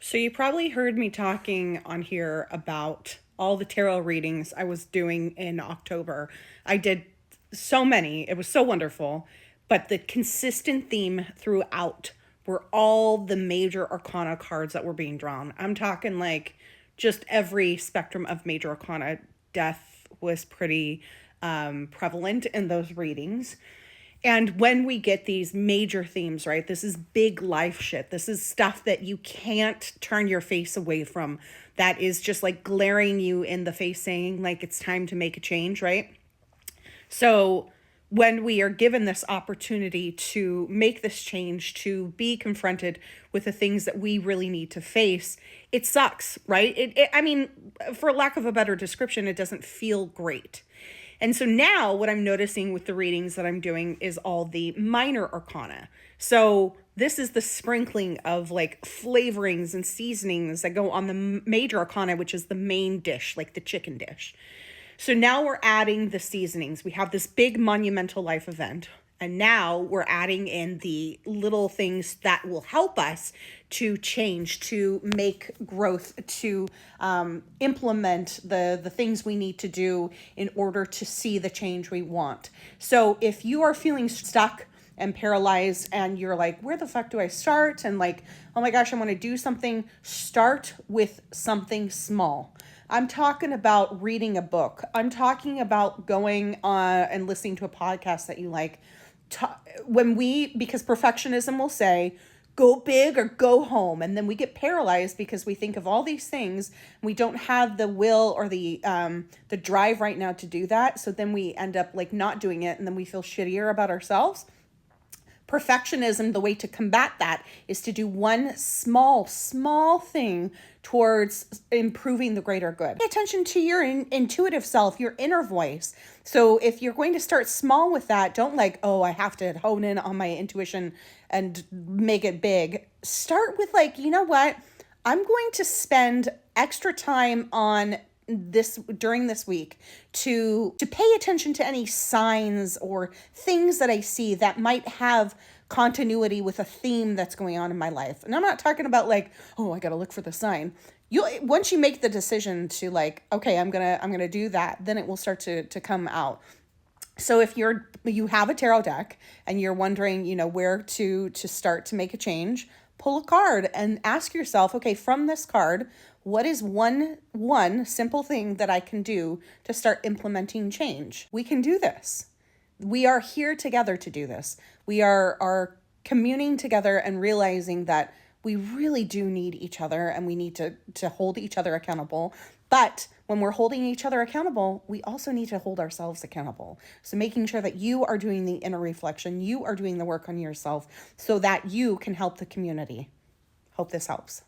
So you probably heard me talking on here about all the tarot readings I was doing in October. I did so many. It was so wonderful. But the consistent theme throughout were all the major arcana cards that were being drawn. I'm talking like just every spectrum of major arcana. Death was pretty prevalent in those readings. And when we get these major themes, right, this is big life shit. This is stuff that you can't turn your face away from. That is just like glaring you in the face saying like it's time to make a change, right? So when we are given this opportunity to make this change, to be confronted with the things that we really need to face, it sucks, right? I mean, for lack of a better description, it doesn't feel great. And so now what I'm noticing with the readings that I'm doing is all the minor arcana. So this is the sprinkling of like flavorings and seasonings that go on the major arcana, which is the main dish, like the chicken dish. So now we're adding the seasonings. We have this big monumental life event. And now we're adding in the little things that will help us to change, to make growth, to implement the things we need to do in order to see the change we want. So if you are feeling stuck and paralyzed and you're like, where the fuck do I start? And like, oh my gosh, I want to do something. Start with something small. I'm talking about reading a book. I'm talking about going and listening to a podcast that you like. Because perfectionism will say, go big or go home. And then we get paralyzed because we think of all these things. And we don't have the will or the drive right now to do that. So then we end up like not doing it. And then we feel shittier about ourselves. Perfectionism, the way to combat that is to do one small thing towards improving the greater good. Pay attention to your intuitive self, your inner voice. So if you're going to start small with that, don't like, oh, I have to hone in on my intuition and make it big. Start with like, you know what? I'm going to spend extra time on this during this week to pay attention to any signs or things that I see that might have continuity with a theme that's going on in my life. And I'm not talking about like, oh, I got to look for the sign. Once you make the decision to like, okay, I'm going to do that, then it will start to come out. So if you have a tarot deck and you're wondering, where to start to make a change, pull a card and ask yourself, okay, from this card, what is one simple thing that I can do to start implementing change? We can do this. We are here together to do this. We are communing together and realizing that we really do need each other and we need to hold each other accountable. But when we're holding each other accountable, we also need to hold ourselves accountable. So making sure that you are doing the inner reflection, you are doing the work on yourself so that you can help the community. Hope this helps.